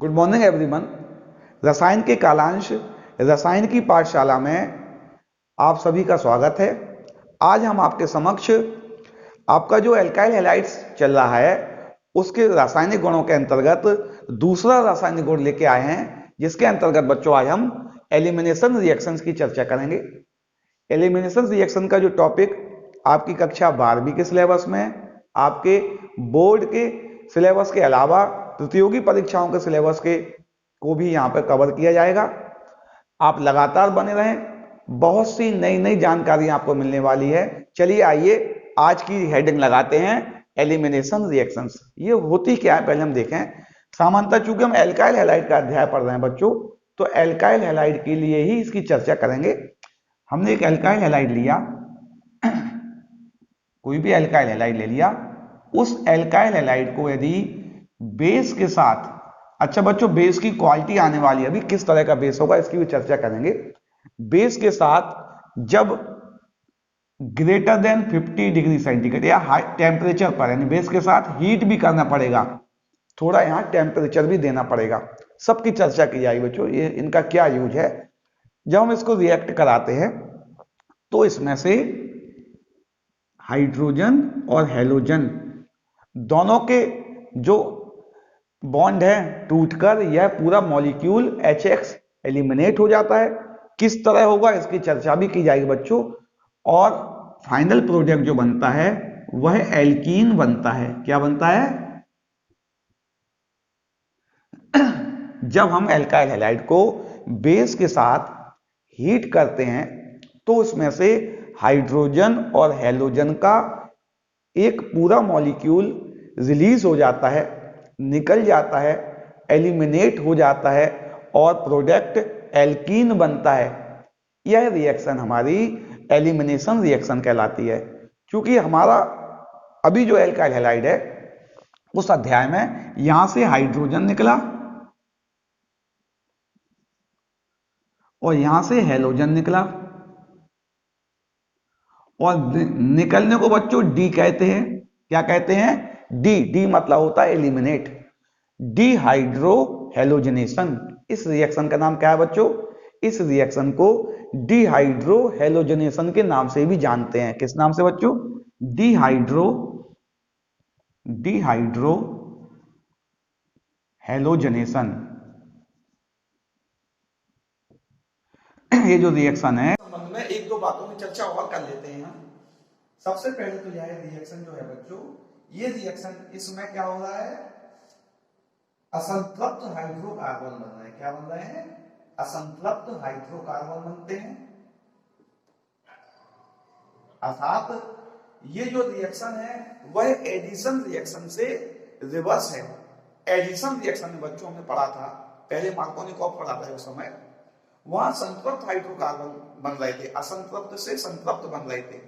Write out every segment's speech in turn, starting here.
Good morning everyone. रसायन के कालांश रसायन की पाठशाला में आप सभी का स्वागत है। आज हम आपके समक्ष आपका जो एल्काइल हैलाइड्स चल रहा है उसके रासायनिक गुणों के अंतर्गत दूसरा रासायनिक गुण लेके आए हैं, जिसके अंतर्गत बच्चों आज हम एलिमिनेशन रिएक्शंस की चर्चा करेंगे। एलिमिनेशन रिएक्शन का जो टॉपिक आपकी कक्षा 12वीं के सिलेबस में, आपके बोर्ड के सिलेबस के अलावा प्रतियोगी परीक्षाओं के सिलेबस के को भी यहाँ पर कवर किया जाएगा। आप लगातार बने रहें, बहुत सी नई नई जानकारी आपको मिलने वाली है। चलिए आइए आज की हेडिंग लगाते हैं, एलिमिनेशन रिएक्शंस। ये होती क्या है पहले हम देखें। सामान्यतः चूंकि हम एल्काइल हैलाइड का अध्याय पढ़ रहे हैं बच्चों, तो एल्काइल हैलाइड के लिए ही इसकी चर्चा करेंगे। हमने एक एल्काइल हैलाइड लिया, कोई भी एल्काइल हैलाइड ले लिया, उस एल्काइल हैलाइड को यदि बेस के साथ, अच्छा बच्चों बेस की क्वालिटी आने वाली है, अभी किस तरह का बेस होगा इसकी भी चर्चा करेंगे। बेस के साथ जब ग्रेटर देन 50 डिग्री सेंटीग्रेड या हाई टेम्परेचर पर, यानी बेस के साथ हीट भी करना पड़ेगा, थोड़ा यहां टेम्परेचर भी देना पड़ेगा, सबकी चर्चा की जाएगी बच्चों। ये इनका क्या यूज है। जब हम इसको रिएक्ट कराते हैं तो इसमें से हाइड्रोजन और हेलोजन दोनों के जो बॉन्ड है टूटकर यह पूरा मॉलिक्यूल HX एलिमिनेट हो जाता है। किस तरह होगा इसकी चर्चा भी की जाएगी बच्चों। और फाइनल प्रोडक्ट जो बनता है वह एल्कीन बनता है। क्या बनता है? जब हम एल्काइल हैलाइड को बेस के साथ हीट करते हैं तो उसमें से हाइड्रोजन और हेलोजन का एक पूरा मॉलिक्यूल रिलीज हो जाता है, निकल जाता है, एलिमिनेट हो जाता है और प्रोडक्ट एल्कीन बनता है। यह रिएक्शन हमारी एलिमिनेशन रिएक्शन कहलाती है। क्योंकि हमारा अभी जो एल्काइल हैलाइड है उस अध्याय में यहां से हाइड्रोजन निकला और यहां से हेलोजन निकला, और निकलने को बच्चों डी कहते हैं। क्या कहते हैं? डी। डी मतलब होता है एलिमिनेट, डिहाइड्रो हेलोजनेशन। इस रिएक्शन का नाम क्या है बच्चों? इस रिएक्शन को डिहाइड्रो हेलोजनेशन के नाम से भी जानते हैं। किस नाम से बच्चों? Dehydro halogenation. ये जो रिएक्शन है संबंध में एक दो बातों की चर्चा और कर लेते हैं हम। सबसे पहले तो यह रिएक्शन जो है बच्चों, ये रिएक्शन इसमें क्या हो रहा है? असंतृप्त हाइड्रोकार्बन बन रहे हैं। क्या बन रहे हैं? असंतृप्त हाइड्रोकार्बन बनते हैं। अर्थात ये जो रिएक्शन है वह एडिशन रिएक्शन से रिवर्स है। एडिशन रिएक्शन में बच्चों हमने पढ़ा था, पहले मार्कोनिकॉफ पढ़ा था उस समय, वहां संतृप्त हाइड्रोकार्बन बन रहे थे, असंतृप्त से संतृप्त बन रहे थे।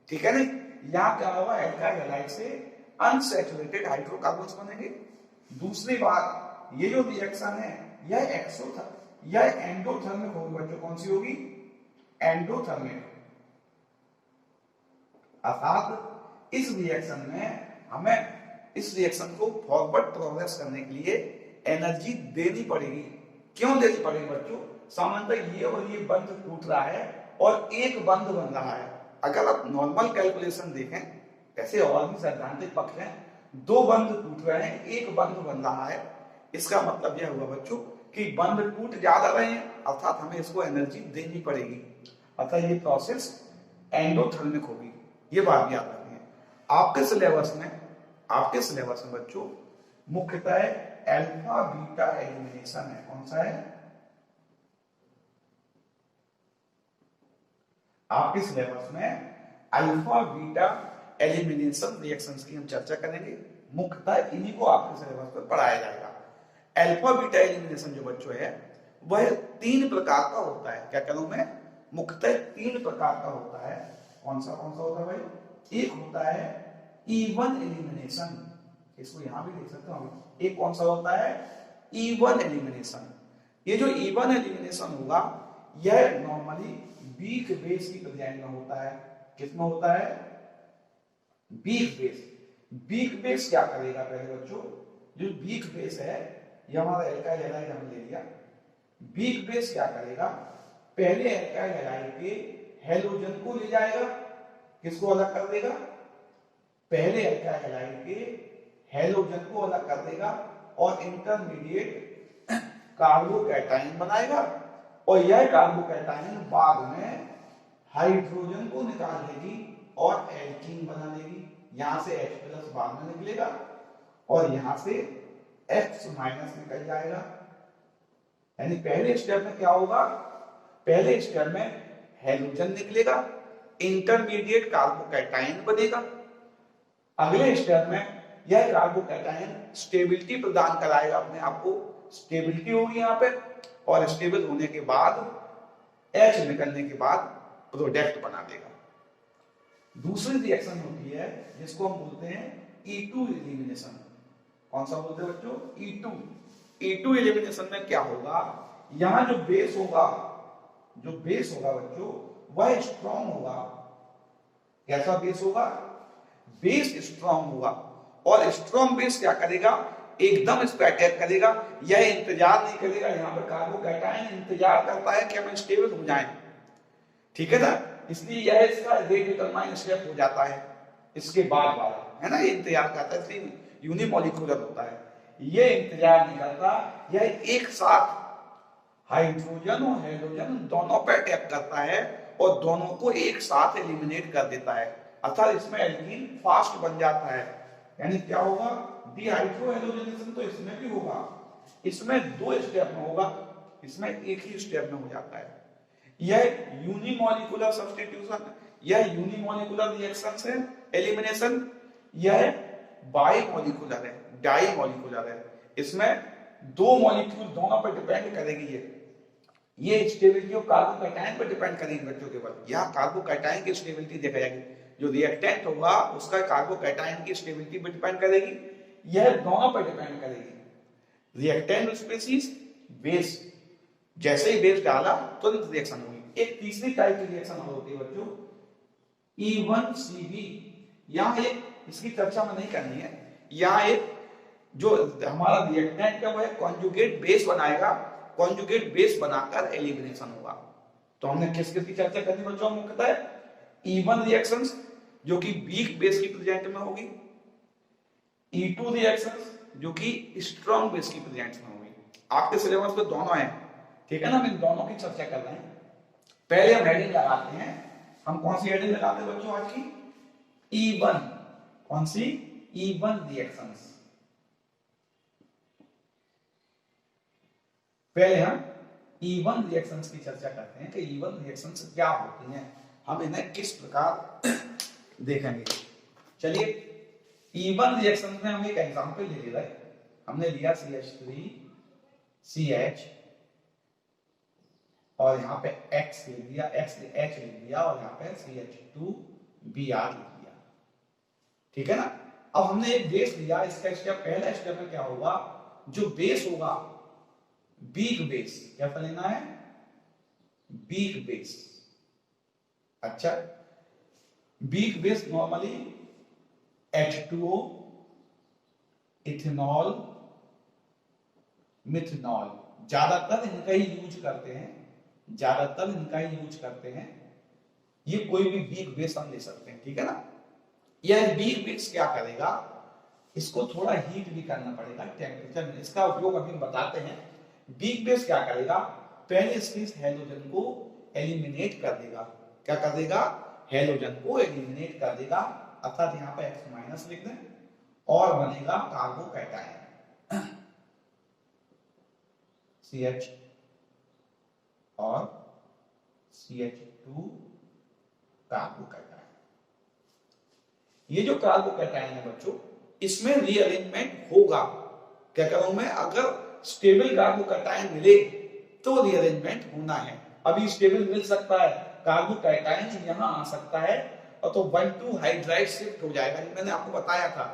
ठीक है नहीं? यहां क्या होगा? एल्काइल हैलाइड से अनसैचुरेटेड हाइड्रोकार्बन्स बनेंगे। दूसरी बात, ये जो रिएक्शन है यह एंडोथर्मिक होगी बच्चों। कौन सी होगी? एंडोथर्मिक। अर्थात इस रिएक्शन में हमें इस रिएक्शन को फॉरवर्ड प्रोग्रेस करने के लिए एनर्जी देनी पड़ेगी। क्यों देनी पड़ेगी बच्चों? सामान्यतः ये और ये बंध टूट रहा है और एक बंध बन रहा है। अगर आप नॉर्मल कैलकुलेशन देखें, ऐसे और भी सैद्धांतिक पक्ष हैं, दो बंध टूट रहे हैं, एक बंध बन रहा है। इसका मतलब यह हुआ बच्चों कि बंध टूट ज्यादा रहे हैं, अर्थात हमें इसको एनर्जी देनी पड़ेगी। अर्थात ये प्रोसेस एंडोथर्मिक होगी। ये बात याद रखिए। आपके सिलेबस में बच्चों मुख्यतः अल्फा बीटा एलिमिनेशन है। कौन सा है? आपके सिलेबस में अल्फा बीटा एलिमिनेशन रिएक्शंस की हम चर्चा करेंगे। मुख्यतः इन्हीं को आपके सिलेबस पर पढ़ाया जाएगा। अल्फा बीटा एलिमिनेशन जो बच्चों है वह 3 प्रकार का होता है। क्या करूं मैं? मुख्यतः 3 प्रकार का होता है। कौन सा होता है भाई? एक होता है इवन एलिमिनेशन, इसको यहां भी देख सकते हो। एक कौन सा होता है? Even elimination. ये जो इवन एलिमिनेशन होगा यह नॉर्मली वीक बेस की प्रेजेंट में होता है। किसमें होता है? Weak base. वीक बेस क्या करेगा? पहले बच्चों, जो वीक बेस है ये हमारा एल्काइल हैलाइड हमने ले लिया। वीक बेस क्या करेगा, पहले एल्काइल हैलाइड के हेलोजन को ले जाएगा, किसको अलग कर देगा, पहले एल्काइल हैलाइड के हेलोजन को अलग कर देगा और इंटरमीडिएट कार्बोकैटायन बनाएगा, और यह कार्बोकैटायन बाद में हाइड्रोजन को निकाल देगी और एल्कीन बना देगी। यहां से H+ बाद में निकलेगा और यहां से X- निकल जाएगा। यानी पहले स्टेप में क्या होगा, पहले स्टेप में हेलोजन निकलेगा, इंटरमीडिएट कार्बोकैटायन बनेगा। अगले स्टेप में यह कार्बोकैटायन स्टेबिलिटी प्रदान कराएगा अपने आप को, स्टेबिलिटी होगी यहाँ पे, और स्टेबल होने के बाद H निकलने के बाद प्रोडक्ट बना देगा। दूसरी रिएक्शन होती है जिसको हम बोलते हैं E2 एलिमिनेशन। कौन सा बोलते हैं बच्चों, E2। E2 एलिमिनेशन में क्या होगा, यहां जो बेस होगा बच्चों वह स्ट्रॉन्ग होगा। कैसा बेस होगा, बेस स्ट्रॉन्ग होगा, और स्ट्रॉन्ग बेस क्या करेगा, एकदम इस पर अटैक करेगा। यह इंतजार नहीं करेगा, यहाँ पर कार्बोकैटायन इंतजार करता है कि हम स्टेबल हो जाएं, ठीक है ना, इसलिए यह इसका डिटरमाइन स्टेप हो जाता है इसके बाद वाला, है ना, ये इंतजार करता है, इसलिए यूनिमॉलिक्यूलर होता है। ये इंतजार नहीं करता, यह एक साथ हाइड्रोजन और हेलोजन दोनों पे अटैक करता है और दोनों को एक साथ एलिमिनेट कर देता है, अर्थात इसमें एल्कीन फास्ट बन जाता है। यानी क्या होगा, डिहाइड्रोहेलोजनेशन तो इसमें भी होगा, इसमें 2 स्टेप में होगा, इसमें एक ही स्टेप में हो जाता है। यह यूनिमॉलिक्यूलर सब्स्टिट्यूशन, यह यूनिमॉलिक्यूलर रिएक्शन है एलिमिनेशन, यह बाइमॉलिक्यूलर है, डाइमॉलिक्यूलर है। इसमें 2 मॉलिक्यूल दोनों पर डिपेंड करेगी, ये स्टेबिलिटी ऑफ कार्बोकैटायन पर डिपेंड करेगी बच्चों केवल। यहाँ कार्बोकैटायन की स्टेबिलिटी देखा जाएगी, जो रिएक्टेंट होगा उसका कार्बोकैटायन की स्टेबिलिटी पर डिपेंड करेगी, यह दोनों पर डिपेंड करेगी। रिएक्टेंट स्पीशीज, बेस, जैसे ही बेस डाला तुरंत रिएक्शन होगी। एक तीसरी टाइप की रिएक्शन होती है बच्चों E1CB। यहाँ एक इसकी चर्चा में नहीं करनी है, यहाँ एक जो हमारा रिएक्टेंट है वह कॉन्जुगेट बेस बनाएगा, कॉन्जुगेट बेस बनाकर एलिमिनेशन होगा। तो हमने किस किस की चर्चा करनी बच्चों, मुख्यतः E1 रिएक्शंस जो कि वीक बेस की प्रेजेंट में होगी, E2 रिएक्शंस जो कि स्ट्रॉन्ग बेस की प्रेजेंट में होगी। आपके सिलेबस में दोनों हैं, ठीक है ना, हम इन दोनों की चर्चा कर रहे हैं। पहले हम हेडिंग लगाते हैं, हम कौन सी हेडिंग लगाते हैं बच्चों आज की, E1। कौन सी, E1 रिएक्शंस। पहले हम E1 रिएक्शंस की चर्चा करते हैं कि E1 रिएक्शंस क्या होती हैं, हम इन्हें किस प्रकार देखेंगे। चलिए, E1 रिएक्शन में हम एक एग्जांपल ले रहे हैं, हमने लिया CH3CH और यहाँ पे X लिख दिया, XH लिख दिया, और यहाँ पे CH2Br लिख दिया, ठीक है ना। अब हमने एक बेस लिया, इसका स्टेप, पहला स्टेप में क्या होगा, जो बेस होगा वीक बेस, क्या लेना है, वीक बेस। अच्छा, weak base normally H2O, ethanol, methanol, ज्यादातर इनका ही यूज करते हैं, ज्यादातर इनका ही यूज करते हैं। ये कोई भी वीक बेस हम ले सकते हैं, ठीक है ना। यह वीक बेस क्या करेगा, इसको थोड़ा हीट भी करना पड़ेगा, टेम्परेचर, इसका उपयोग अभी बताते हैं। वीक बेस क्या करेगा, पहले इसके हेलोजन को एलिमिनेट कर देगा, क्या कर देगा, हेलोजन को एलिमिनेट कर देगा, अर्थात यहाँ पे X- लिख दें, और बनेगा कार्बोकैटायन CH और CH2 कार्बोकैटायन। ये जो कार्बोकैटायन है बच्चों, इसमें रीअरेंजमेंट होगा, क्या करूं मैं, अगर स्टेबल कार्बोकैटायन मिले तो रीअरेंजमेंट होना है। अभी स्टेबल मिल सकता है, कार्बोकैटायन यहां आ सकता है, और तो 1,2 हाइड्राइड शिफ्ट हो जाएगा, मैंने आपको बताया था।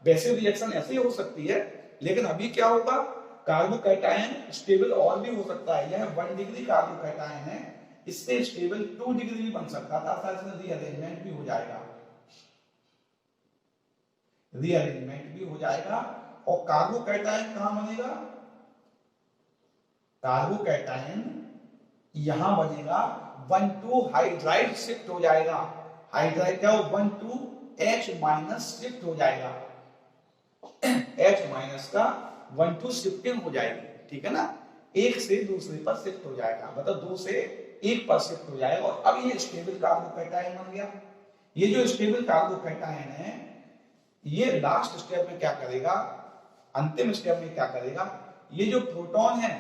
वैसे रिएक्शन ऐसे हो सकती है, लेकिन अभी क्या होगा, कार्बोकैटायन स्टेबल और भी हो सकता है। यह 1 डिग्री कार्बोकैटायन है, इससे स्टेबल 2 डिग्री भी बन सकता था, अर्थात इसमें रीअरेंजमेंट भी हो जाएगा, रीअरेंजमेंट भी हो जाएगा। और कार्बोकैटायन कहां बनेगा, कार्बोकैटायन यहां बनेगा 1,2 हाइड्राइड शिफ्ट हो जाएगा। हाइड्राइड क्या हो 1,2 H माइनस शिफ्ट हो जाएगा। H माइनस का 1,2 शिफ्टिंग हो जाएगी, ठीक है ना, एक से दूसरे पर शिफ्ट हो जाएगा, मतलब 2 से 1 पर शिफ्ट हो जाएगा। और अब ये स्टेबल कार्बोकैटायन बन गया। ये जो स्टेबल कार्बोकैटायन है ये लास्ट स्टेप में क्या करेगा, अंतिम स्टेप में क्या करेगा, ये जो प्रोटॉन है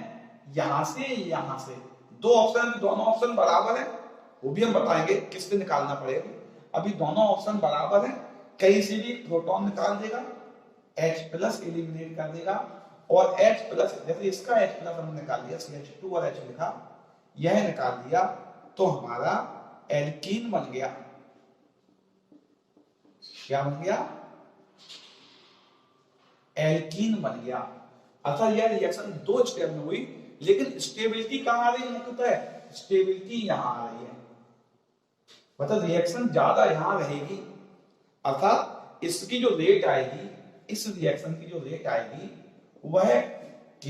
यहां से दो ऑप्शन, दोनों ऑप्शन बराबर है, वो भी हम बताएंगे किस से निकालना पड़ेगा। अभी दोनों ऑप्शन बराबर है, कहीं से भी प्रोटॉन निकाल देगा, H प्लस एलिमिनेट कर देगा, और H प्लस, जैसे इसका H प्लस हमने निकाल दिया, CH2 और H लिखा, यह निकाल दिया, तो हमारा एल्कीन बन गया। क्या बन गया, एल्कीन बन गया। अर्थात यह रिएक्शन 2 स्टेप में हुई, लेकिन स्टेबिलिटी कहां आ रही है, मुख्यतः स्टेबिलिटी यहां आ रही है, मतलब रिएक्शन ज्यादा यहां रहेगी। अर्थात इसकी जो रेट आएगी, इस रिएक्शन की जो रेट आएगी वह K,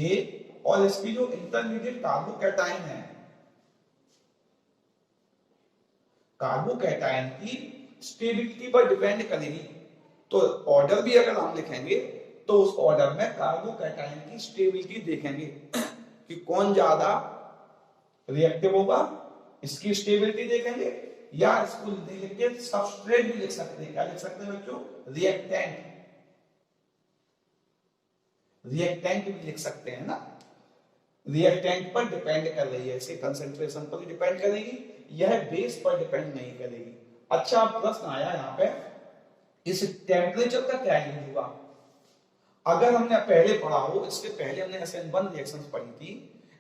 और इसकी जो इंटरमीडिएट कार्बोकैटायन है, कार्बोकैटायन की स्टेबिलिटी पर डिपेंड करेगी। तो ऑर्डर भी अगर हम लिखेंगे तो उस ऑर्डर में कार्बोकैटायन की स्टेबिलिटी देखेंगे कि कौन ज्यादा रिएक्टिव होगा, इसकी स्टेबिलिटी देखेंगे, या इसको लिख के सबस्ट्रेट भी लिख सकते हैं। क्या लिख सकते हैं बच्चों, रिएक्टेंट, रिएक्टेंट भी लिख सकते हैं ना। रिएक्टेंट पर डिपेंड कर रही है, इसके कंसेंट्रेशन पर डिपेंड करेगी, यह बेस पर डिपेंड नहीं करेगी। अच्छा प्रश्न आया यहाँ पे, इस टेम्परेचर का क्या यूज हुआ। अगर हमने पहले पढ़ा हो, इसके पहले हमने SN1 रिएक्शंस पढ़ी थी,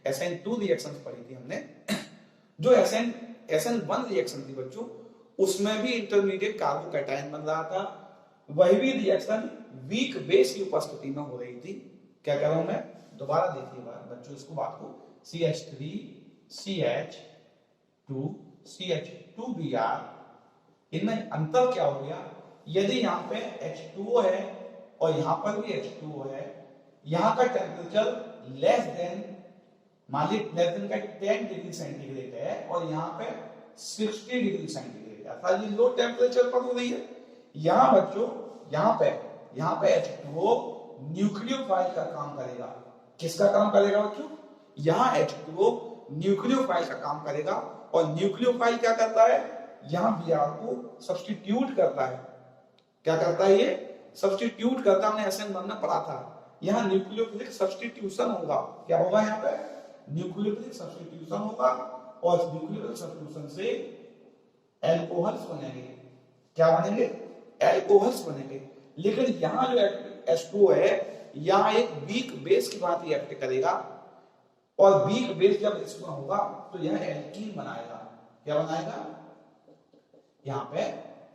SN2 रिएक्शंस पढ़ी थी हमने, जो SN1 रिएक्शन थी बच्चों, उसमें भी इंटरमीडिएट कार्बोकैटायन बन रहा था, वही भी रिएक्शन वीक बेस की उपस्थिति में हो रही थी। क्या कह रहा हूं मैं, दोबारा देखिए बच्चों इसको, बात को, CH3 CH2 CH2Br, इनमें अंतर क्या हो गया, यदि यहाँ पे H2O है और यहाँ पर भी H2O है, यहाँ का टेम्परेचर लेस देन, मान लीजिए लेस देन का 10 डिग्री सेंटीग्रेड है और यहाँ पे 60 डिग्री सेंटीग्रेड है, अर्थात ये लो टेम्परेचर पर हो रही है। यहाँ बच्चों यहाँ पे H2O न्यूक्लियोफाइल का काम करेगा। किसका काम करेगा बच्चों, यहाँ H2O न्यूक्लियोफाइल का काम करेगा, और न्यूक्लियोफाइल क्या करता है, यहाँ Br को सब्स्टिट्यूट करता है। क्या करता है, ये सब्स्टिट्यूट करता है, हमने SN1 में पढ़ा था। यहाँ न्यूक्लियोफिलिक सब्स्टिट्यूशन होगा, क्या होगा यहाँ पे, न्यूक्लियोफिलिक सब्स्टिट्यूशन होगा, और न्यूक्लियोफिलिक सब्स्टिट्यूशन से एल्कोहल्स बनेंगे। क्या बनेंगे, एल्कोहल्स बनेंगे। लेकिन यहाँ जो H2O है, यहाँ एक वीक बेस की बात एक्ट करेगा, और वीक बेस जब इसमें होगा तो यह एल्कीन बनाएगा। क्या बनाएगा, यहाँ पे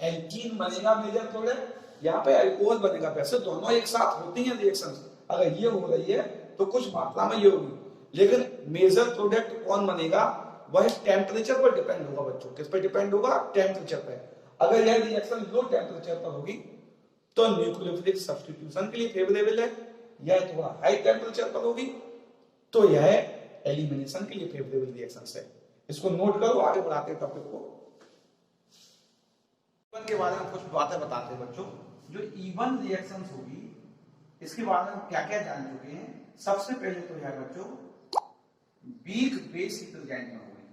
एल्कीन बनेगा मेजर प्रोडक्ट, यहाँ पे अल्कोहल बनेगा। वैसे दोनों एक साथ होती हैं रिएक्शंस, अगर ये हो रही है तो कुछ मात्रा में ये होगी, लेकिन मेजर प्रोडक्ट कौन बनेगा, वह टेम्परेचर पर डिपेंड होगा बच्चों। किस पर डिपेंड होगा, टेम्परेचर पर। अगर यह रिएक्शन लो टेम्परेचर पर होगी तो न्यूक्लियोफिलिक सब्स्टिट्यूशन के लिए फेवरेबल है, यह थोड़ा हाई टेम्परेचर पर होगी तो यह एलिमिनेशन के लिए फेवरेबल रिएक्शंस है। इसको नोट करो, आगे बढ़ाते हैं टॉपिक को। के बारे में कुछ बातें बताते हैं बच्चों। जो इवन रिएक्शंस होगी इसके बारे में क्या क्या जान चुके हैं। सबसे पहले तो यह बच्चों वीक बेस की प्रेजेंट में होगी।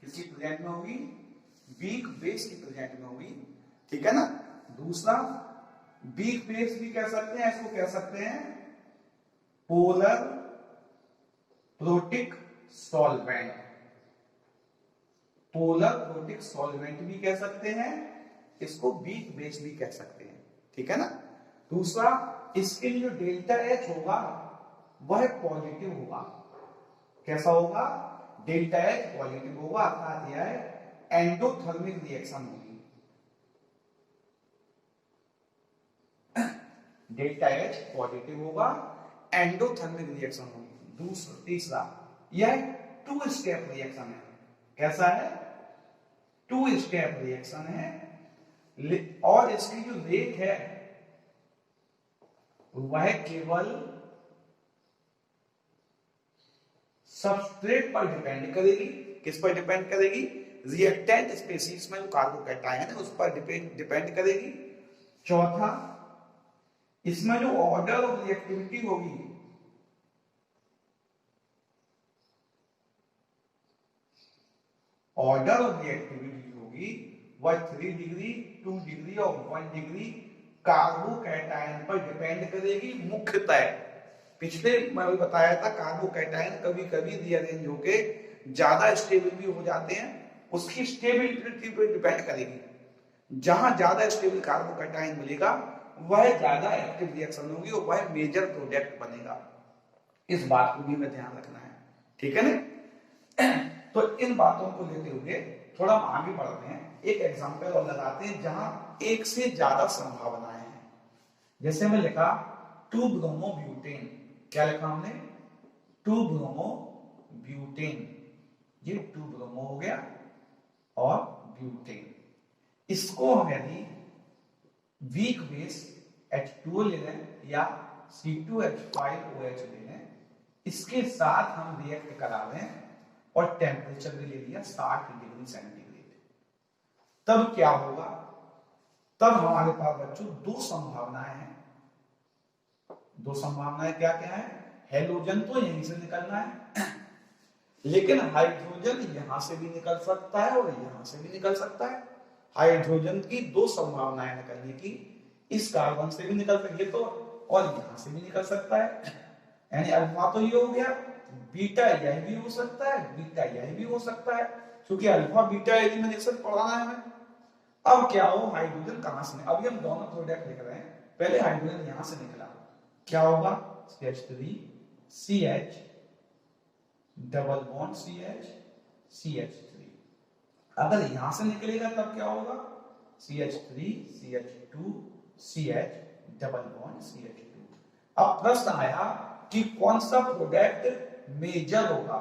किसकी प्रेजेंट में होगी, वीक बेस की प्रेजेंट में होगी, ठीक है ना। दूसरा वीक बेस भी कह सकते हैं, इसको कह सकते हैं polar protic solvent. Polar protic solvent भी कह सकते हैं, इसको वीक बेस भी कह सकते हैं, ठीक है ना। दूसरा इसके लिए जो डेल्टा H होगा वह पॉजिटिव होगा। कैसा होगा, डेल्टा H पॉजिटिव होगा, अर्थात यह एंडोथर्मिक रिएक्शन होगी। डेल्टा H पॉजिटिव होगा, एंडोथर्मिक रिएक्शन होगी। दूसरा तीसरा यह 2 स्टेप रिएक्शन है। कैसा है, 2 स्टेप रिएक्शन है, और इसकी जो रेट है वह केवल सबस्ट्रेट पर डिपेंड करेगी। किस पर डिपेंड करेगी? रिएक्टेंट स्पीशीज में जो कार्बोकैटायन है उस पर डिपेंड करेगी। चौथा, इसमें जो ऑर्डर ऑफ रिएक्टिविटी होगी, ऑर्डर ऑफ रिएक्टिविटी होगी वह 3 डिग्री, 2 डिग्री और 1 डिग्री कार्बोकैटायन पर डिपेंड करेगी मुख्यतः। पिछले मैं भी बताया था कार्बोकैटायन कभी कभी रीअरेंज होके ज्यादा स्टेबल भी हो जाते हैं, उसकी स्टेबिलिटी पर डिपेंड करेगी। जहां ज्यादा स्टेबल कार्बोकैटायन मिलेगा वह ज्यादा एक्टिव रिएक्शन होगी और वह मेजर प्रोडक्ट बनेगा। इस बात को भी हमें ध्यान रखना है, ठीक है ना। तो इन बातों को लेते हुए थोड़ा आगे बढ़ते हैं, एक एग्जांपल और लगाते हैं जहां एक से ज्यादा संभावनाएं हैं। जैसे हमने लिखा 2 ब्रोमोब्यूटेन, क्या लिखा हमने? 2 ब्रोमोब्यूटेन, ये 2 ब्रोमो हो गया और ब्यूटेन। इसको हम यदि वीक बेस H2O ले लें या C2H5OH ले लें, इसके साथ हम रिएक्ट करा लें और टेम्परेचर भी ले लिया 60 डिग्री सेंटीग्रेड, तब क्या होगा? तब हमारे पास बच्चों 2 संभावनाएं हैं। 2 संभावनाएं क्या क्या है? हेलोजन तो यहीं से निकलना है, लेकिन हाइड्रोजन यहां से भी निकल सकता है और यहां से भी निकल सकता है। हाइड्रोजन की 2 संभावनाएं निकलने की, इस कार्बन से भी निकल सकती है तो और यहां से भी निकल सकता है। यानी अल्फा तो ये हो गया, बीटा यह भी हो सकता है, बीटा यह भी हो सकता है, क्योंकि अल्फा बीटा एलिमिनेशन पढ़ाना है हमें। अब क्या हो, हाइड्रोजन कहां से? अभी हम दोनों प्रोडक्ट लिख रहे हैं, पहले हाइड्रोजन यहां से निकला, क्या होगा? CH3 CH double bond CH CH3। अगर यहां से निकलेगा तब क्या होगा? CH3 CH2 CH double bond CH2। अब प्रश्न आया कि कौन सा प्रोडक्ट मेजर होगा,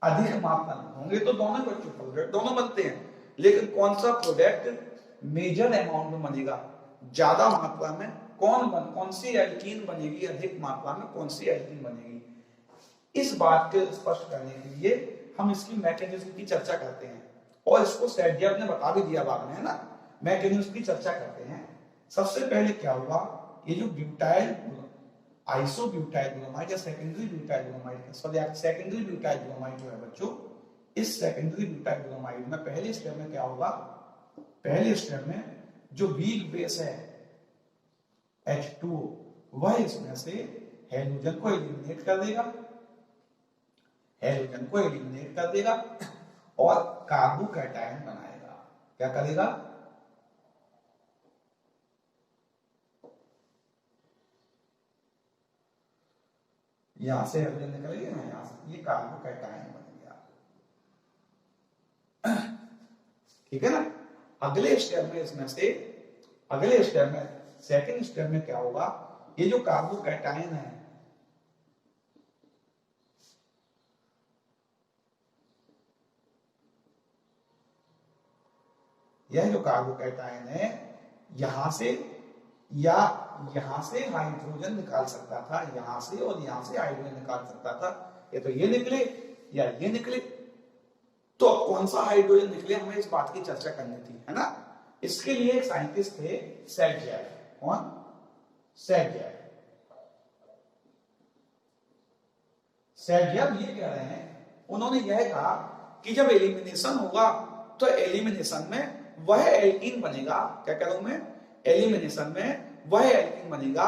अधिक मात्रा में होंगे तो दोनों बच्चों प्रोडक्ट दोनों बनते हैं, लेकिन कौन सा प्रोडक्ट मेजर अमाउंट में बनेगा, ज्यादा मात्रा में? कौन सी एल्कीन बनेगी अधिक मात्रा में, कौन सी एल्कीन बनेगी? इस बात को स्पष्ट करने के लिए हम इसकी मैकेनिज्म की चर्चा करते हैं, और इसको सेड्जियव ने बता भी दिया बाद में, है ना। मैकेनिज्म की चर्चा करते हैं। सबसे पहले क्या हुआ, ये जो ब्यूटाइल आइसोब्यूटाइल ब्रोमाइड या secondary butyl bromide, secondary butyl bromide जो है बच्चों, इस सेकेंडरी ब्यूटाइल ब्रोमाइड में पहले स्टेप में क्या होगा? पहले स्टेप में जो वीक बेस है H2O, वह इसमें से हेलोजन को एलिमिनेट कर देगा, हेलोजन को एलिमिनेट कर देगा और कार्बोकैटायन बनाएगा। क्या करेगा? यहां से हेलोजन निकलेगा ना, यहां से ये कार्बोकैटायन बन गया, ठीक है ना। अगले स्टेप में इसमें से, अगले स्टेप में सेकंड स्टेप में क्या होगा, ये जो कार्बोकैटायन है यह जो कार्बोकैटायन है यहां से या यहां से हाइड्रोजन निकाल सकता था, यहां से और यहां से हाइड्रोजन निकाल सकता था, ये तो ये निकले या ये निकले, तो कौन सा हाइड्रोजन निकले हमें इस बात की चर्चा करनी थी, है ना। इसके लिए एक साइंटिस्ट थे सेड्जियव। कौन? सेड्जियव। सेड्जियव ये कह रहे हैं, उन्होंने यह कहा कि जब एलिमिनेशन होगा तो एलिमिनेशन में वह एल्कीन बनेगा, क्या कह रहा हूं मैं, एलिमिनेशन में वह एल्कीन बनेगा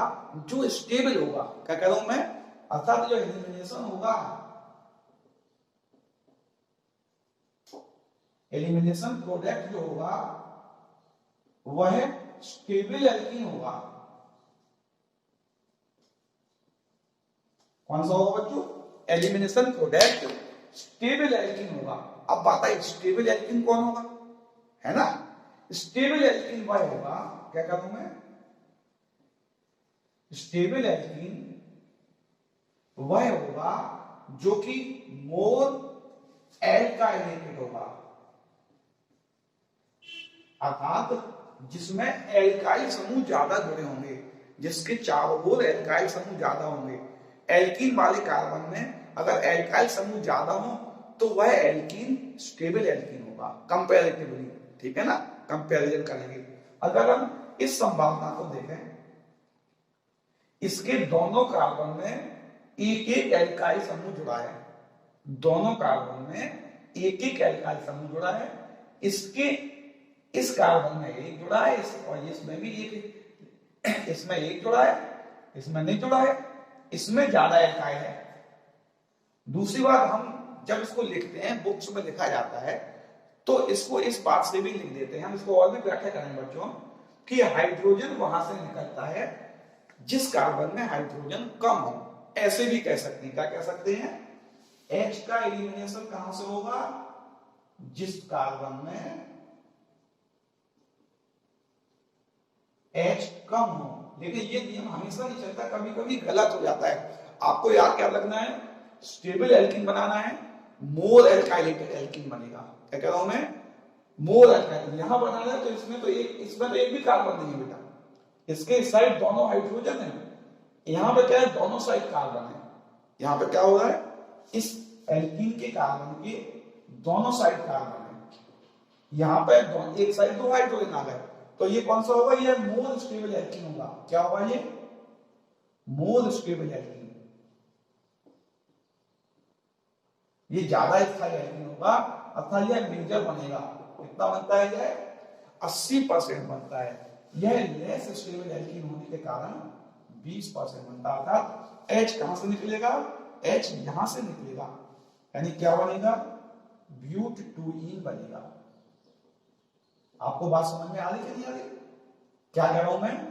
जो स्टेबल होगा। क्या कह रहा हूं मैं, अर्थात जो एलिमिनेशन होगा, एलिमिनेशन प्रोडक्ट जो होगा वह स्टेबल एल्कीन होगा। कौन सा होगा बच्चों? एलिमिनेशन प्रोडक्ट स्टेबल एल्कीन होगा। अब बताइए स्टेबल एल्कीन कौन होगा, है ना। स्टेबल एल्कीन वह होगा, क्या कहूं मैं, स्टेबल एल्कीन वह होगा जो कि मोर एल्काइलेटेड होगा, अर्थात जिसमें एल्काइल समूह ज्यादा जुड़े होंगे, जिसके चारों ओर एल्काइल समूह ज्यादा होंगे। एल्कीन वाले कार्बन में अगर एल्काइल समूह ज्यादा हो तो वह एल्कीन स्टेबल एल्कीन होगा कंपैरेटिवली, ठीक है ना, कंपैरिजन करेंगे। अगर हम इस संभावना को देखें, इसके दोनों कार्बन में एक एक एल्काइल समूह जुड़ा है, दोनों कार्बन में एक एक एल्काइल समूह जुड़ा है, इसके इस कार्बन में एक जुड़ा है, और इसमें भी एक, इसमें एक जुड़ा है, इसमें नहीं जुड़ा है, इसमें ज्यादा एल्काइल है। दूसरी बात, हम जब इसको लिखते हैं, बुक्स में लिखा जाता है, तो इसको इस बात से भी लिख देते हैं, हम इसको और भी व्याख्या करेंगे बच्चों, कि हाइड्रोजन वहां से निकलता है जिस कार्बन में हाइड्रोजन कम हो। ऐसे भी कह सकते हैं, क्या कह सकते हैं, H का एलिमिनेशन कहां से होगा, जिस कार्बन में H कम हो। लेकिन ये नियम हमेशा नहीं चलता, कभी कभी गलत हो जाता है। आपको याद क्या लगना है, स्टेबल एल्कीन बनाना है, मोर एल्काइलेटेड एल्कीन बनेगा। क्या कह रहा हूं मैं, मोर एल्काइल यहां बनाना है, तो इसमें तो एक भी कार्बन नहीं है बेटा, इसके इस साइड दोनों हाइड्रोजन है, यहां पे क्या है, दोनों साइड कार्बन है। यहां पे क्या हो रहा है, इस एल्कीन के कार्बन के दोनों साइड कार्बन है, यहां पे एक साइड दो हाइड्रोजन आ गए, तो ये कौन सा होगा, ये मोर स्टेबल एल्कीन होगा। क्या होगा ये, मोर स्टेबल एल्कीन, ये ज्यादा स्थायी एल्कीन होगा, अर्थात यह मेजर बनेगा। कितना बनता है, यह 80% बनता है। यह लेस स्टेबल एल्कीन होने के कारण 20% बनता है। अर्थात H कहां से निकलेगा, H यहां से निकलेगा, यानी क्या बनेगा, ब्यूट-2-ईन बनेगा। आपको बात समझ में आ रही है नहीं आ रही, क्या कह रहा हूं मैं,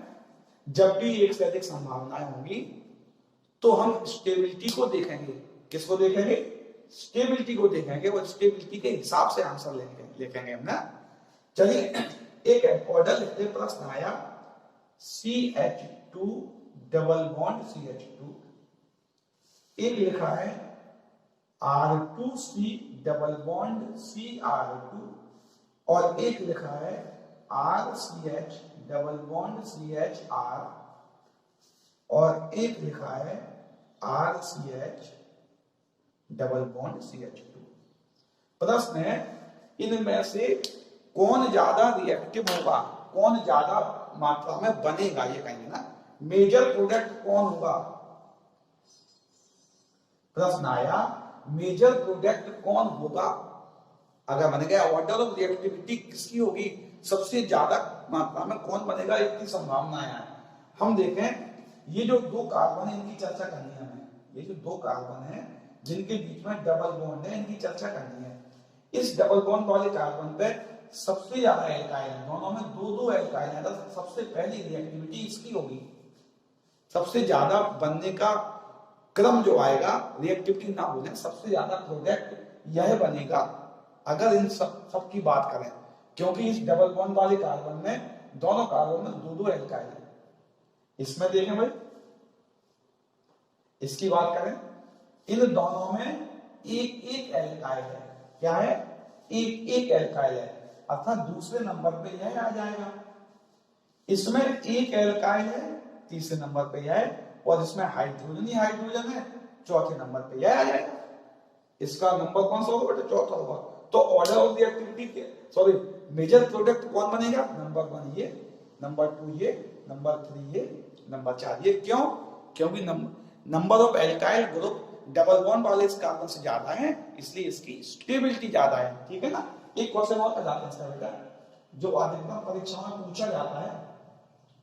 जब भी एक से अधिक संभावनाएं होंगी तो हम स्टेबिलिटी को देखेंगे। किसको देखेंगे, स्टेबिलिटी को देखेंगे, और स्टेबिलिटी के हिसाब से आंसर लिखेंगे हम ना। चलिए एक ऑर्डर लिखते, प्रश्न आया CH2 डबल बॉन्ड CH2, एक लिखा है R2C डबल बॉन्ड CR2, और एक लिखा है RCH डबल बॉन्ड CHR, और एक लिखा है RCH डबल बॉन्ड CH2। प्रश्न है, इनमें से कौन ज्यादा रिएक्टिव होगा, कौन ज्यादा मात्रा में बनेगा, ये कहेंगे ना, मेजर प्रोडक्ट कौन होगा। प्रश्न आया मेजर प्रोडक्ट कौन होगा, अगर बन गया ऑर्डर ऑफ रिएक्टिविटी किसकी होगी, सबसे ज्यादा मात्रा में कौन बनेगा, इतनी संभावनाएं हैं। हम देखें, ये जो दो कार्बन है इनकी चर्चा करनी है हमें, ये जो दो कार्बन है जिनके बीच में डबल बॉन्ड है, इनकी चर्चा करनी है। इस डबल बॉन्ड वाले कार्बन पे सबसे ज्यादा एल्काइल है, दोनों में दो दो एल्काइल है, तो सबसे पहली रिएक्टिविटी इसकी होगी। सबसे ज्यादा बनने का क्रम जो आएगा, रिएक्टिविटी ना बोले, सबसे ज्यादा प्रोडक्ट यह बनेगा अगर इन सब की बात करें, क्योंकि इस डबल बॉन्ड वाले कार्बन में, दोनों कार्बन में दो दो एल्काइल है। इसमें देखें भाई, इसकी बात करें, इन दोनों में एक एक एल्काइल है। क्या है, एक एक एल्काइल है, अर्थात दूसरे नंबर पे यह आ जाएगा। इसमें एक एल्काइल है, तीसरे नंबर पे यह है, और इसमें हाइड्रोजन ही हाइड्रोजन है, चौथे नंबर पे यह आ जाएगा। इसका नंबर कौन सा होगा बेटा, चौथा होगा। तो order of the activity, sorry, major product कौन बनेगा, नंबर 1 ये, नंबर 2 ये, नंबर 3 ये, नंबर 4 ये। क्यों, क्योंकि number of alkyl group double bond वाले इस कार्बन से ज्यादा है, इसलिए इसकी स्टेबिलिटी ज्यादा है। ठीक है ना। एक क्वेश्चन और बताते हैं इसका बेटा, जो अधिकतर परीक्षा में पूछा जाता है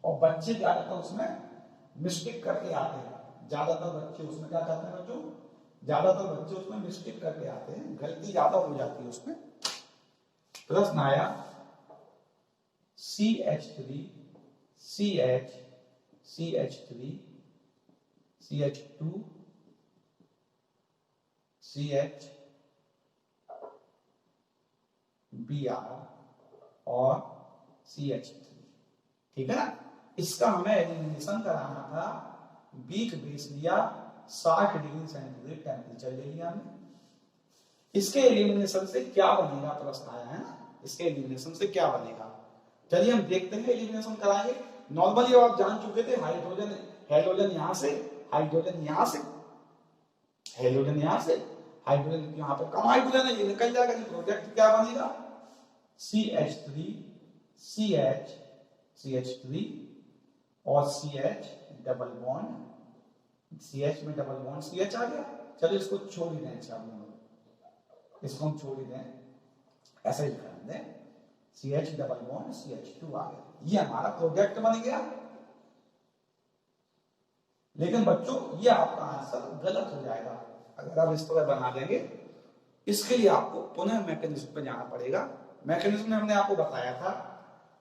और बच्चे ज्यादातर उसमें मिस्टेक करके आते हैं। ज्यादातर बच्चे उसमें क्या करते हैं बच्चों, ज्यादातर बच्चे उसमें मिस्टेक करके आते हैं, गलती ज्यादा हो जाती है उसमें। प्रश्न आया CH3 CH CH3 CH2 CH Br और CH3। ठीक है ना। इसका हमें एलिमिनेशन कराना था। वीक बेस लिया, 60 डिग्री सेंटीग्रेड टेम्परेचर ले लिया हमने। इसके एलिमिनेशन से क्या बनेगा, प्रश्न आया है ना, इसके एलिमिनेशन से क्या बनेगा। चलिए हम देखते हैं, एलिमिनेशन कराएंगे। नॉर्मली आप जान चुके थे, हाइड्रोजन हेलोजन यहां से, हाइड्रोजन यहां से, हाइड्रोजन यहां से, हाइड्रोजन यहाँ पे कम हाइड्रोजन है, ये निकल जाएगा, प्रोडक्ट क्या बनेगा, CH3 CH CH3 और CH डबल बॉन्ड, CH में डबल बॉन्ड CH आ गया। चलो इसको छोड़ ही दें, इसको हम छोड़ ही दें, ऐसा ही लिखा दें, CH डबल बॉन्ड CH2 आ गया, ये हमारा प्रोडक्ट बन गया। लेकिन बच्चों ये आपका आंसर गलत हो जाएगा अगर आप इस तरह बना देंगे। इसके लिए आपको पुनः मैकेनिज्म पे जाना पड़ेगा। मैकेनिज्म में हमने आपको बताया था,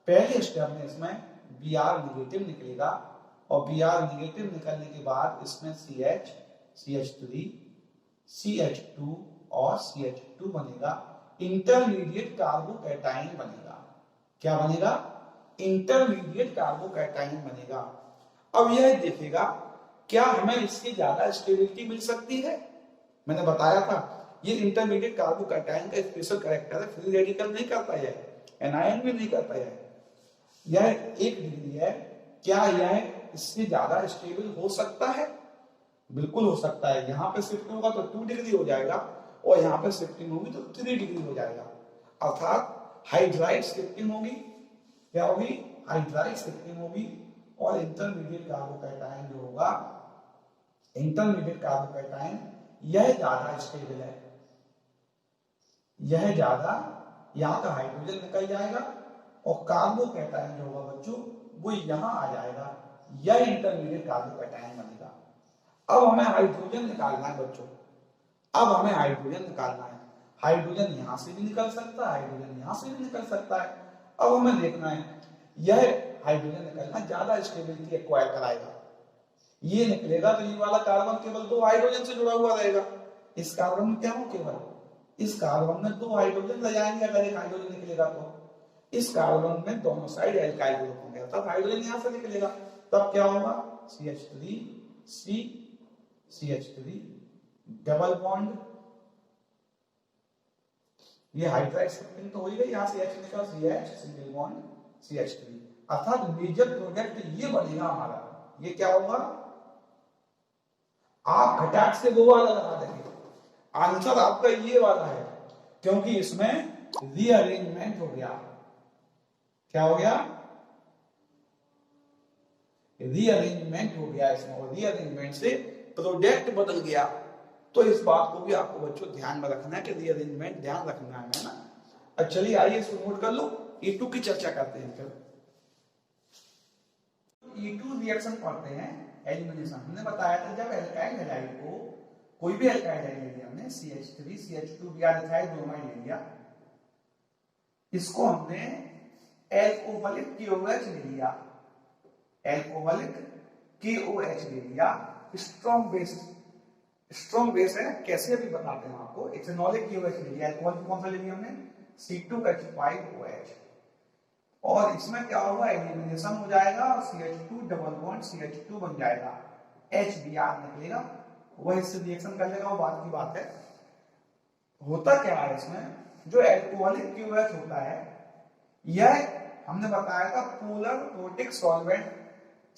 पहले स्टेप में इसमें Br निगेटिव निकलेगा और Br निगेटिव निकलने के बाद इसमें CH CH3 CH2 और CH2 बनेगा, इंटरमीडिएट कार्बोकैटायन बनेगा। क्या बनेगा, इंटरमीडिएट कार्बोकैटायन बनेगा। अब यह देखेगा क्या हमें इसकी ज्यादा स्टेबिलिटी मिल सकती है। मैंने बताया था ये इंटरमीडिएट कार्बोकैटायन का स्पेशल कैरेक्टर है, फ्री रेडिकल नहीं करता है, एनायन भी नहीं करता है, यह 1 डिग्री है। क्या यह इससे ज्यादा स्टेबल हो सकता है, बिल्कुल हो सकता है। यहाँ पे शिफ्टिंग होगा तो 2 डिग्री हो जाएगा और यहाँ पे शिफ्टिंग होगी तो 3 डिग्री हो जाएगा, अर्थात हाइड्राइड शिफ्टिंग होगी। क्या होगी, हाइड्राइड शिफ्टिंग होगी और इंटरमीडिएट कार्बोकैटायन जो होगा, इंटरमीडिएट कार्बोकैटायन यह ज्यादा स्टेबल है, यह ज्यादा, यहाँ का हाइड्रोजन निकल जाएगा और कार्बोकैटायन जो होगा बच्चों वो यहाँ आ जाएगा, यह इंटरमीडिएट कार्बोकैटायन बनेगा। अब हमें हाइड्रोजन निकालना है बच्चों, अब हमें हाइड्रोजन निकालना है। हाइड्रोजन यहां से भी निकल सकता है, हाइड्रोजन यहां से भी निकल सकता है। अब हमें देखना है यह हाइड्रोजन निकलना ज्यादा स्टेबिलिटी एक्वायर कराएगा, ये निकलेगा तो ये वाला कार्बन केवल 2 हाइड्रोजन से जुड़ा हुआ रहेगा। इस कार्बन में क्या हो, केवल इस कार्बन में 2 हाइड्रोजन ले जाएंगे, अगर एक हाइड्रोजन निकलेगा तो इस कार्बन में दोनों साइड एल्काइल ग्रुप होंगे, तब हाइड्रोजन यहां से निकलेगा, तब क्या होगा, CH3 C CH3 double bond, ये हाइड्राइड शिफ्टिंग तो हो ही गई, यहां से H निकला, CH सिंगल बॉन्ड CH3, अर्थात मेजर प्रोडक्ट ये बनेगा हमारा। ये क्या होगा, आप घटाट से 2 वाला लगा देंगे, आंसर आपका ये वाला है, क्योंकि इसमें रीअरेंजमेंट हो गया। क्या हो गया, रीअरेंजमेंट हो गया इसमें, और रीअरेंजमेंट से प्रोडक्ट बदल गया। तो इस बात को भी आपको बच्चों ध्यान में रखना है कि रीअरेंजमेंट ध्यान रखना है ना। अब चलिए आइए इसको नोट कर लो, E2 की चर्चा करते हैं। फिर E2 रिएक्शन पढ़ते हैं, एलिमिनेशन। हमने बताया था जब एल्काइल हैलाइड को, कोई भी एल्काइल हैलाइड ले लिया हमने, CH3 CH2 Br ethyl bromide ले लिया, इसको हमने एल्कोहलिक KOH ले लिया, एल्कोहलिक KOH ले लिया, स्ट्रॉन्ग बेस है, कैसे अभी बताते हैं आपको। इथेनॉलिक KOH ले लिया, एल्कोहल कौन सा ले लिया हमने, C2H5OH, और इसमें क्या होगा, एलिमिनेशन हो जाएगा और CH2 डबल बॉन्ड CH2 बन जाएगा, HBr निकलेगा, वह इससे रिएक्शन कर लेगा, वो बात की बात है। होता क्या है इसमें, जो एल्कोहलिक KOH होता है, यह हमने बताया था पोलर प्रोटिक सॉल्वेंट,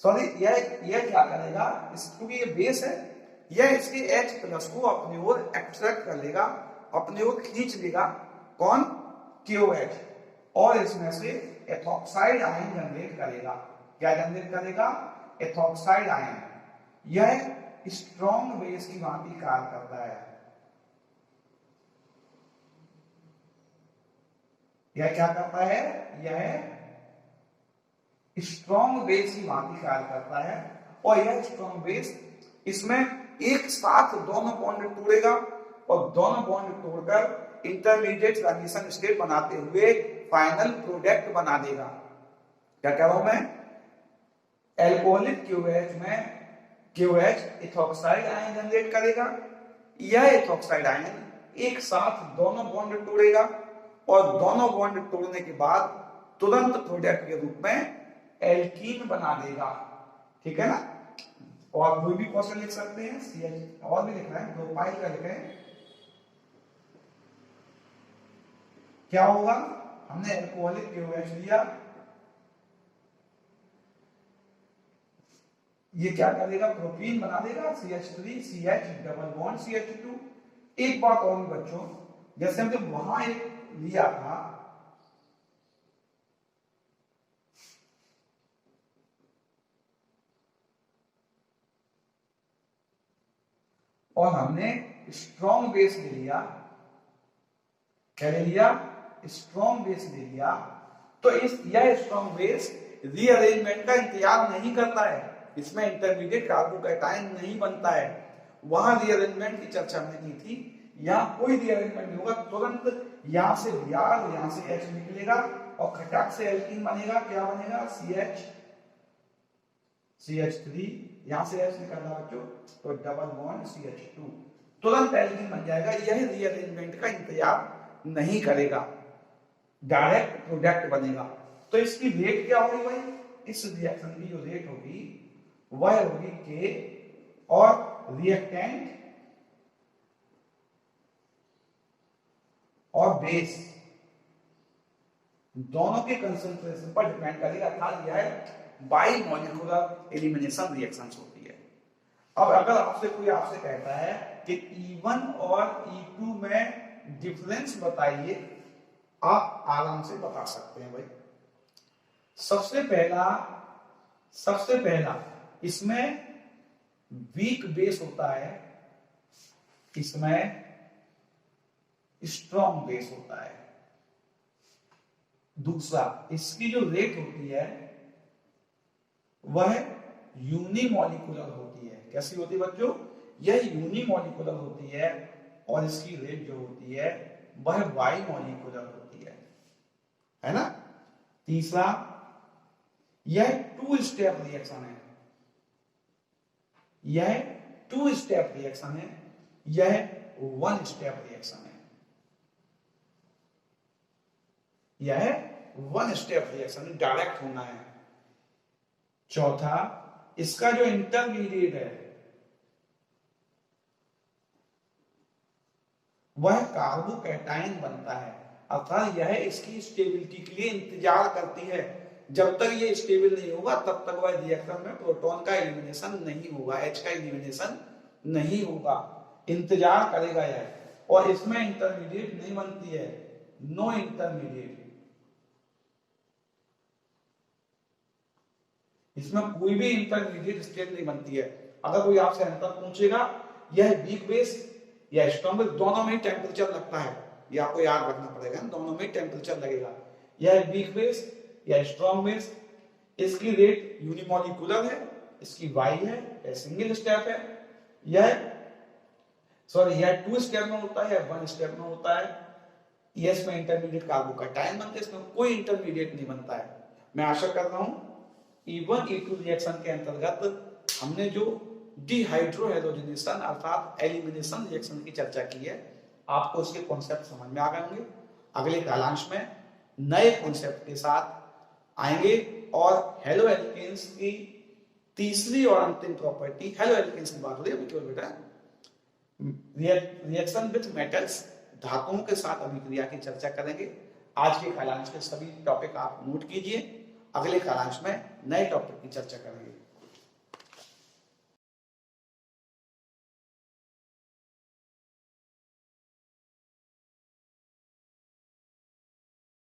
सॉरी यह क्या करेगा, क्योंकि ये बेस है, यह इसके H+ को अपनी ओर एक्सट्रैक्ट कर लेगा, अपनी ओर खींच लेगा, कौन, KOH, और इसमें से एथॉक्साइड आयन जनरेट करेगा। क्या जनरेट करेगा, एथॉक्साइड आयन। यह स्ट्रॉन्ग बेस की भांति कार्य करता है। यह क्या करता है, यह स्ट्रॉन्ग बेस की भांति कार्य करता है, और यह स्ट्रॉन्ग बेस इसमें एक साथ दोनों बॉन्ड तोड़ेगा और दोनों बॉन्ड तोड़कर इंटरमीडिएट ट्रांजिशन स्टेट बनाते हुए फाइनल प्रोडक्ट बना देगा। क्या कह रहा हूं मैं, एल्कोहलिक KOH में KOH इथॉक्साइड आयन जनरेट करेगा, यह इथॉक्साइड आयन एक साथ दोनों बॉन्ड तोड़ेगा और दोनों बॉन्ड तोड़ने के बाद तुरंत प्रोडक्ट के रूप में एल्कीन बना देगा। ठीक है ना, और कोई भी क्वेश्चन लिख सकते हैं, CH और भी लिखना है, प्रोपाइल का लिखें। क्या होगा, हमने एल्कोहलिक KOH लिया, ये क्या करेगा, प्रोपीन बना देगा CH3 CH double bond CH2। एक बात और भी बच्चों, जैसे हमने वहां एक लिया था, और हमने स्ट्रॉन्ग बेस ले लिया, क्या ले लिया, स्ट्रॉन्ग बेस ले लिया, तो यह स्ट्रॉन्ग बेस रीअरेंजमेंट का इंतजार नहीं करता है, इसमें इंटरमीडिएट कार्बोकैटायन नहीं बनता है। वहां रीअरेंजमेंट की चर्चा हमने की थी, यहाँ कोई रीअरेंजमेंट नहीं होगा, तुरंत यहाँ से Br, यहाँ से H निकलेगा और खटाक से एल्कीन बनेगा, क्या बनेगा, CH3, यहाँ से H निकल रहा बच्चों, तो डबल बॉन्ड CH2, तुरंत एल्कीन बन जाएगा। यह रीअरेंजमेंट का इंतजार नहीं करेगा, डायरेक्ट प्रोडक्ट बनेगा। तो इसकी रेट क्या होगी भाई, इस रिएक्शन की जो रेट होगी वह होगी K, और रिएक्टेंट और बेस दोनों के कंसंट्रेशन पर डिपेंड करेगा, अर्थात यह बाई मॉलिक्यूलर एलिमिनेशन रिएक्शंस होती है। अब अगर आपसे कहता है कि E1 और E2 में डिफरेंस बताइए, आप आराम से बता सकते हैं भाई। सबसे पहला इसमें वीक बेस होता है, इसमें स्ट्रॉन्ग बेस होता है। दूसरा, इसकी जो रेट होती है वह यूनिमॉलिक्यूलर होती है। कैसी होती है बच्चों, यह यूनिमॉलिक्यूलर होती है, और इसकी रेट जो होती है वह बाई मॉलिक्यूलर होती है ना। तीसरा, यह 2 स्टेप रिएक्शन है, यह 2 स्टेप रिएक्शन है, यह 1 स्टेप रिएक्शन है, यह 1 स्टेप रिएक्शन, डायरेक्ट होना है। चौथा, इसका जो इंटरमीडिएट है वह कार्बोकैटायन बनता है, अर्थात यह इसकी स्टेबिलिटी के लिए इंतजार करती है। जब तक ये स्टेबल नहीं होगा तब तक वह रिएक्शन में प्रोटॉन का एलिमिनेशन नहीं होगा, H का एलिमिनेशन नहीं होगा, इंतजार करेगा यह। और इसमें इंटरमीडिएट नहीं बनती है, नो इंटरमीडिएट, इसमें कोई भी इंटरमीडिएट स्टेट नहीं बनती है। अगर कोई आपसे अंतर पूछेगा यह वीक बेस या स्ट्रॉन्ग बेस, दोनों में टेम्परेचर लगता है, ये आपको याद रखना पड़ेगा, दोनों में टेम्परेचर लगेगा। यह वीक बेस या स्ट्रॉन्ग बेस, इसकी रेट यूनिमॉलिक्यूलर है, इसकी वाई है, यह सिंगल स्टेप है, यह 2 स्टेप में होता है, 1 स्टेप में होता है। यस में इंटरमीडिएट कार्बोकैटायन बनते हैं, इसमें कोई इंटरमीडिएट नहीं बनता है। मैं आशा कर रहा हूं E1 E2 रिएक्शन के अंतर्गत हमने जो डिहाइड्रोहेलोजिनेशन अर्थात एलिमिनेशन रिएक्शन की चर्चा की है, आपको उसके कॉन्सेप्ट समझ में आ गए होंगे। अगले कालांश में नए कॉन्सेप्ट के साथ आएंगे, और हेलो एल्केन्स की तीसरी और अंतिम प्रॉपर्टी, हेलो एल्केन्स की बात हो रही है अभी केवल बेटा, रिएक्शन विथ मेटल्स, धातुओं के साथ अभिक्रिया की चर्चा करेंगे। आज के कालांश के सभी टॉपिक आप नोट कीजिए, अगले कालांश में नए टॉपिक की चर्चा करेंगे।